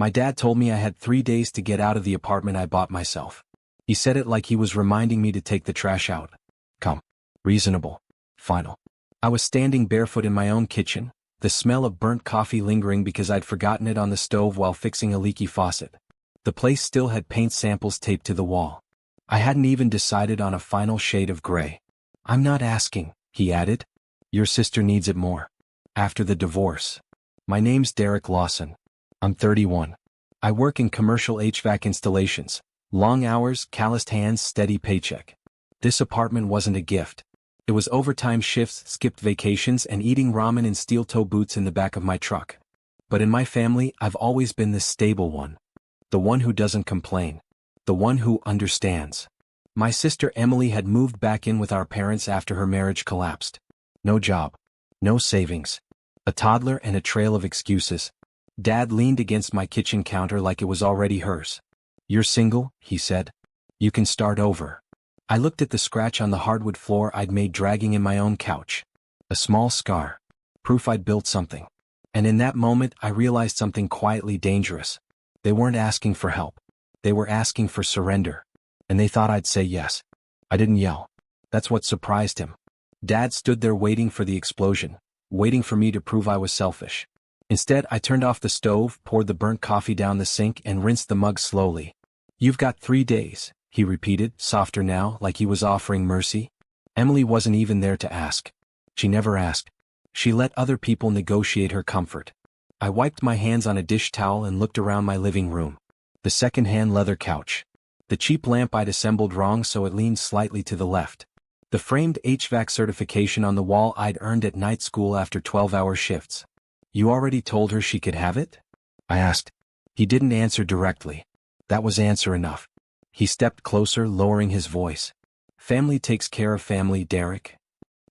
My dad told me I had 3 days to get out of the apartment I bought myself. He said it like he was reminding me to take the trash out. Come. Reasonable. Final. I was standing barefoot in my own kitchen, the smell of burnt coffee lingering because I'd forgotten it on the stove while fixing a leaky faucet. The place still had paint samples taped to the wall. I hadn't even decided on a final shade of gray. I'm not asking, he added. Your sister needs it more. After the divorce. My name's Derek Lawson. I'm 31. I work in commercial HVAC installations. Long hours, calloused hands, steady paycheck. This apartment wasn't a gift. It was overtime shifts, skipped vacations, and eating ramen in steel-toe boots in the back of my truck. But in my family, I've always been the stable one. The one who doesn't complain. The one who understands. My sister Emily had moved back in with our parents after her marriage collapsed. No job. No savings. A toddler and a trail of excuses. Dad leaned against my kitchen counter like it was already hers. You're single, he said. You can start over. I looked at the scratch on the hardwood floor I'd made dragging in my own couch. A small scar. Proof I'd built something. And in that moment I realized something quietly dangerous. They weren't asking for help. They were asking for surrender. And they thought I'd say yes. I didn't yell. That's what surprised him. Dad stood there waiting for the explosion, waiting for me to prove I was selfish. Instead, I turned off the stove, poured the burnt coffee down the sink, and rinsed the mug slowly. You've got 3 days, he repeated, softer now, like he was offering mercy. Emily wasn't even there to ask. She never asked. She let other people negotiate her comfort. I wiped my hands on a dish towel and looked around my living room. The second-hand leather couch. The cheap lamp I'd assembled wrong so it leaned slightly to the left. The framed HVAC certification on the wall I'd earned at night school after 12-hour shifts. You already told her she could have it? I asked. He didn't answer directly. That was answer enough. He stepped closer, lowering his voice. Family takes care of family, Derek.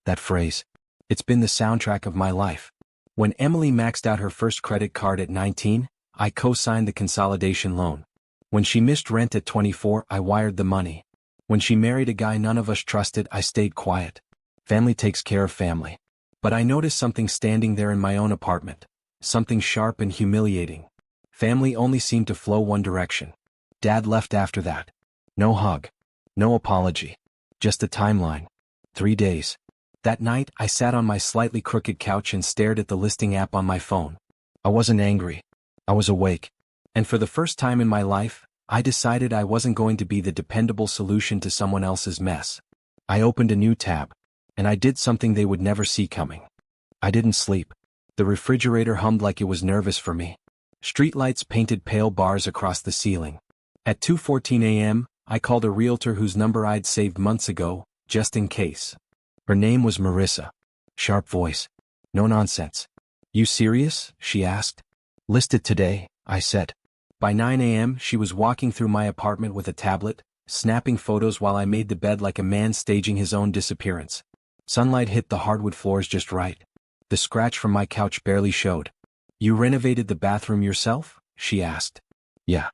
That phrase. It's been the soundtrack of my life. When Emily maxed out her first credit card at 19, I co-signed the consolidation loan. When she missed rent at 24, I wired the money. When she married a guy none of us trusted, I stayed quiet. Family takes care of family. But I noticed something standing there in my own apartment. Something sharp and humiliating. Family only seemed to flow one direction. Dad left after that. No hug. No apology. Just a timeline. 3 days. That night, I sat on my slightly crooked couch and stared at the listing app on my phone. I wasn't angry. I was awake. And for the first time in my life, I decided I wasn't going to be the dependable solution to someone else's mess. I opened a new tab. And I did something they would never see coming. I didn't sleep. The refrigerator hummed like it was nervous for me. Streetlights painted pale bars across the ceiling. At 2:14 a.m., I called a realtor whose number I'd saved months ago, just in case. Her name was Marissa. Sharp voice. No nonsense. You serious? She asked. Listed today, I said. By 9 a.m., she was walking through my apartment with a tablet, snapping photos while I made the bed like a man staging his own disappearance. Sunlight hit the hardwood floors just right. The scratch from my couch barely showed. You renovated the bathroom yourself? She asked. Yeah.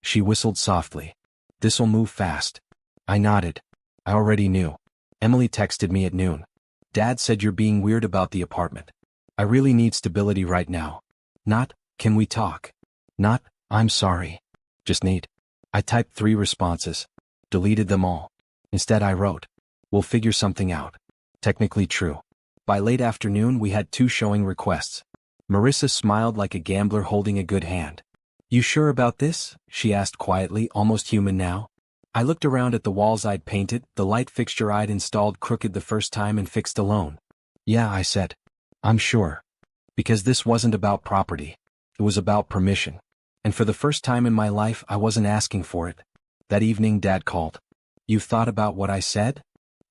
She whistled softly. This'll move fast. I nodded. I already knew. Emily texted me at noon. Dad said you're being weird about the apartment. I really need stability right now. Not, can we talk? Not, I'm sorry. Just need. I typed 3 responses. Deleted them all. Instead I wrote. We'll figure something out. Technically true. By late afternoon we had 2 showing requests. Marissa smiled like a gambler holding a good hand. You sure about this? She asked quietly, almost human now. I looked around at the walls I'd painted, the light fixture I'd installed crooked the first time and fixed alone. Yeah, I said. I'm sure. Because this wasn't about property. It was about permission. And for the first time in my life I wasn't asking for it. That evening Dad called. You've thought about what I said?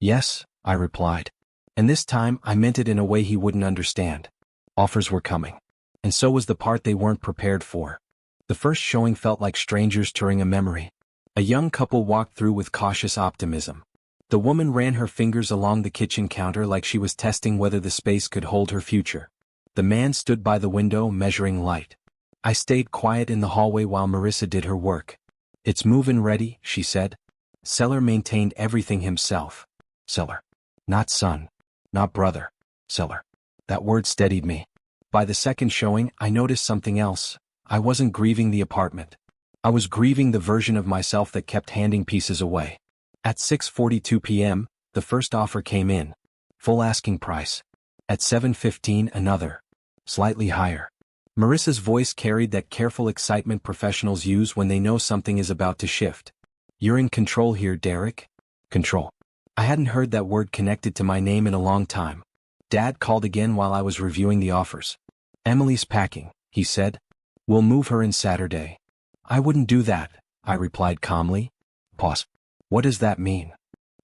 Yes, I replied. And this time I meant it in a way he wouldn't understand. Offers were coming. And so was the part they weren't prepared for. The first showing felt like strangers touring a memory. A young couple walked through with cautious optimism. The woman ran her fingers along the kitchen counter like she was testing whether the space could hold her future. The man stood by the window measuring light. I stayed quiet in the hallway while Marissa did her work. It's move-in ready, she said. Seller maintained everything himself. Seller. Not son. Not brother. Seller. That word steadied me. By the second showing, I noticed something else. I wasn't grieving the apartment. I was grieving the version of myself that kept handing pieces away. At 6:42 p.m., the first offer came in. Full asking price. At 7:15, another. Slightly higher. Marissa's voice carried that careful excitement professionals use when they know something is about to shift. You're in control here, Derek. Control. I hadn't heard that word connected to my name in a long time. Dad called again while I was reviewing the offers. Emily's packing, he said. We'll move her in Saturday. I wouldn't do that, I replied calmly. Pause. What does that mean?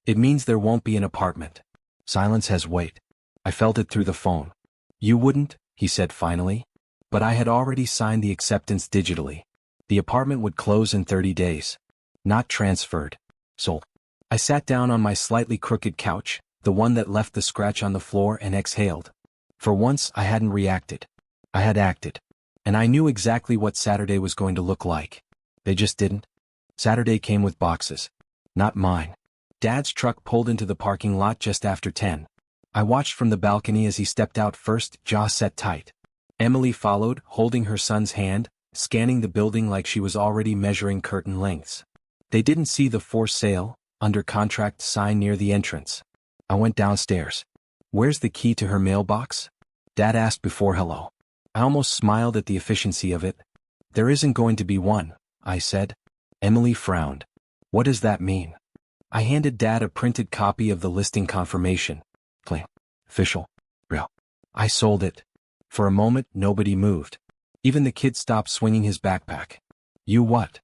It means there won't be an apartment. Silence has weight. I felt it through the phone. You wouldn't, he said finally. But I had already signed the acceptance digitally. The apartment would close in 30 days. Not transferred. Sold. I sat down on my slightly crooked couch, the one that left the scratch on the floor, and exhaled. For once I hadn't reacted. I had acted. And I knew exactly what Saturday was going to look like. They just didn't. Saturday came with boxes. Not mine. Dad's truck pulled into the parking lot just after 10. I watched from the balcony as he stepped out first, jaw set tight. Emily followed, holding her son's hand, scanning the building like she was already measuring curtain lengths. They didn't see the for sale, under contract sign near the entrance. I went downstairs. Where's the key to her mailbox? Dad asked before hello. I almost smiled at the efficiency of it. There isn't going to be one, I said. Emily frowned. What does that mean? I handed Dad a printed copy of the listing confirmation. Clean. Official. Real. I sold it. For a moment, nobody moved. Even the kid stopped swinging his backpack. You what?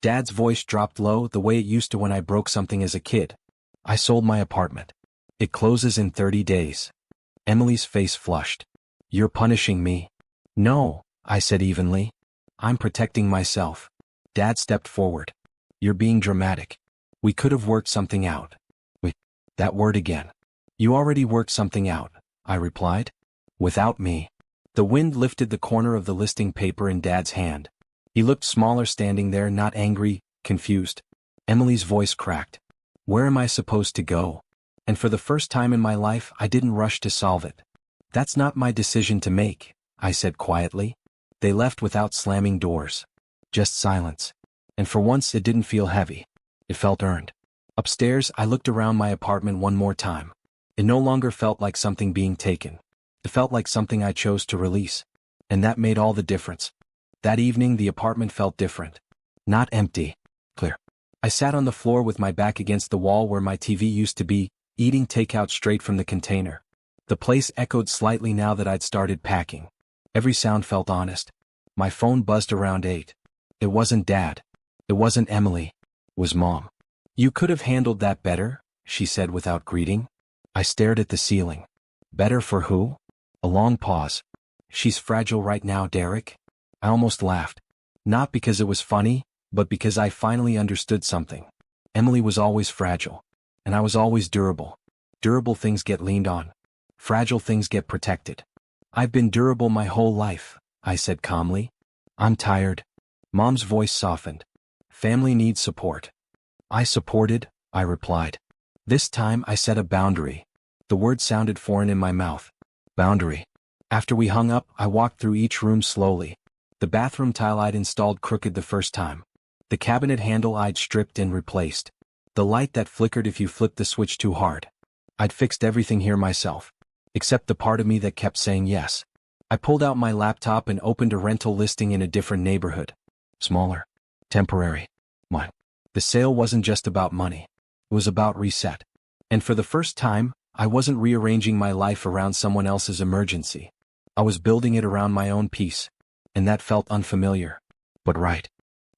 Dad's voice dropped low, the way it used to when I broke something as a kid. I sold my apartment. It closes in 30 days. Emily's face flushed. You're punishing me. No, I said evenly. I'm protecting myself. Dad stepped forward. You're being dramatic. We could have worked something out. That word again. You already worked something out, I replied. Without me. The wind lifted the corner of the listing paper in Dad's hand. He looked smaller standing there, not angry, confused. Emily's voice cracked. Where am I supposed to go? And for the first time in my life, I didn't rush to solve it. That's not my decision to make, I said quietly. They left without slamming doors. Just silence. And for once it didn't feel heavy. It felt earned. Upstairs, I looked around my apartment one more time. It no longer felt like something being taken. It felt like something I chose to release. And that made all the difference. That evening the apartment felt different. Not empty. Clear. I sat on the floor with my back against the wall where my TV used to be, eating takeout straight from the container. The place echoed slightly now that I'd started packing. Every sound felt honest. My phone buzzed around 8. It wasn't Dad. It wasn't Emily. It was Mom. You could have handled that better, she said without greeting. I stared at the ceiling. Better for who? A long pause. She's fragile right now, Derek. I almost laughed. Not because it was funny, but because I finally understood something. Emily was always fragile. And I was always durable. Durable things get leaned on. Fragile things get protected. I've been durable my whole life, I said calmly. I'm tired. Mom's voice softened. Family needs support. I supported, I replied. This time I set a boundary. The word sounded foreign in my mouth. Boundary. After we hung up, I walked through each room slowly. The bathroom tile I'd installed crooked the first time. The cabinet handle I'd stripped and replaced. The light that flickered if you flipped the switch too hard. I'd fixed everything here myself. Except the part of me that kept saying yes. I pulled out my laptop and opened a rental listing in a different neighborhood. Smaller. Temporary. Mine. The sale wasn't just about money. It was about reset. And for the first time, I wasn't rearranging my life around someone else's emergency. I was building it around my own peace. And that felt unfamiliar. But right.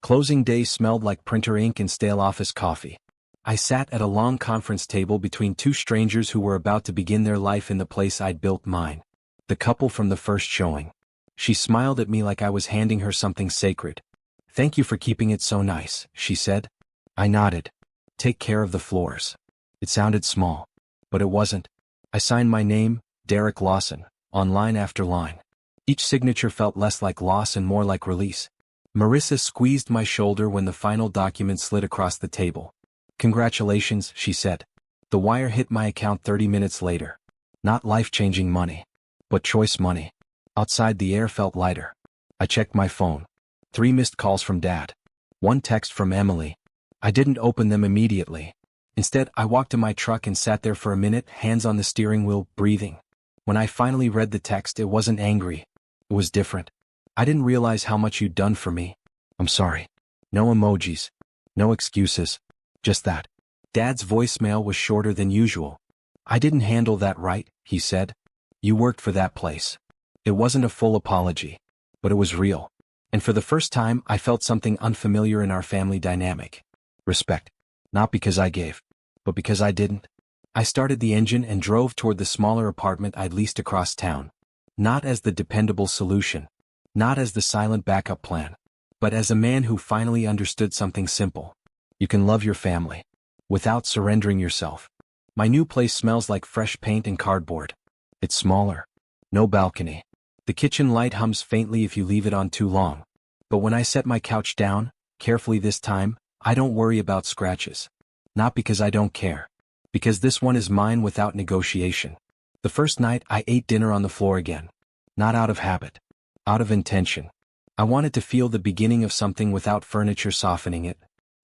Closing day smelled like printer ink and stale office coffee. I sat at a long conference table between two strangers who were about to begin their life in the place I'd built mine. The couple from the first showing. She smiled at me like I was handing her something sacred. Thank you for keeping it so nice, she said. I nodded. Take care of the floors. It sounded small. But it wasn't. I signed my name, Derek Lawson, on line after line. Each signature felt less like loss and more like release. Marissa squeezed my shoulder when the final document slid across the table. Congratulations, she said. The wire hit my account 30 minutes later. Not life-changing money. But choice money. Outside the air felt lighter. I checked my phone. 3 missed calls from Dad. 1 text from Emily. I didn't open them immediately. Instead, I walked to my truck and sat there for a minute, hands on the steering wheel, breathing. When I finally read the text, it wasn't angry. It was different. I didn't realize how much you'd done for me. I'm sorry. No emojis. No excuses. Just that. Dad's voicemail was shorter than usual. I didn't handle that right, he said. You worked for that place. It wasn't a full apology, but it was real. And for the first time, I felt something unfamiliar in our family dynamic. Respect. Not because I gave, but because I didn't. I started the engine and drove toward the smaller apartment I'd leased across town. Not as the dependable solution. Not as the silent backup plan. But as a man who finally understood something simple. You can love your family without surrendering yourself. My new place smells like fresh paint and cardboard. It's smaller. No balcony. The kitchen light hums faintly if you leave it on too long. But when I set my couch down, carefully this time, I don't worry about scratches. Not because I don't care. Because this one is mine without negotiation. The first night I ate dinner on the floor again. Not out of habit. Out of intention. I wanted to feel the beginning of something without furniture softening it.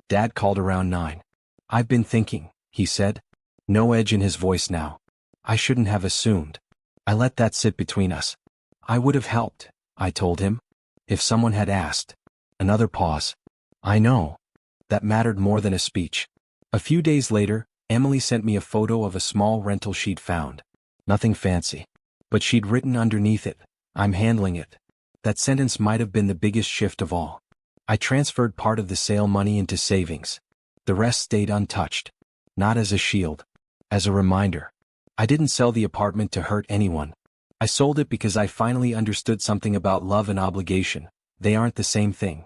Dad called around 9. I've been thinking, he said. No edge in his voice now. I shouldn't have assumed. I let that sit between us. I would have helped, I told him. If someone had asked. Another pause. I know. That mattered more than a speech. A few days later, Emily sent me a photo of a small rental she'd found. Nothing fancy. But she'd written underneath it, I'm handling it. That sentence might have been the biggest shift of all. I transferred part of the sale money into savings. The rest stayed untouched. Not as a shield. As a reminder. I didn't sell the apartment to hurt anyone. I sold it because I finally understood something about love and obligation. They aren't the same thing.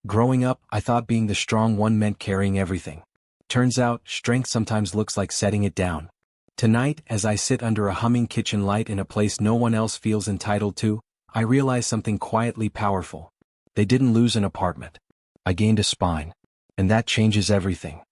Growing up, I thought being the strong one meant carrying everything. Turns out, strength sometimes looks like setting it down. Tonight, as I sit under a humming kitchen light in a place no one else feels entitled to, I realize something quietly powerful. They didn't lose an apartment. I gained a spine. And that changes everything.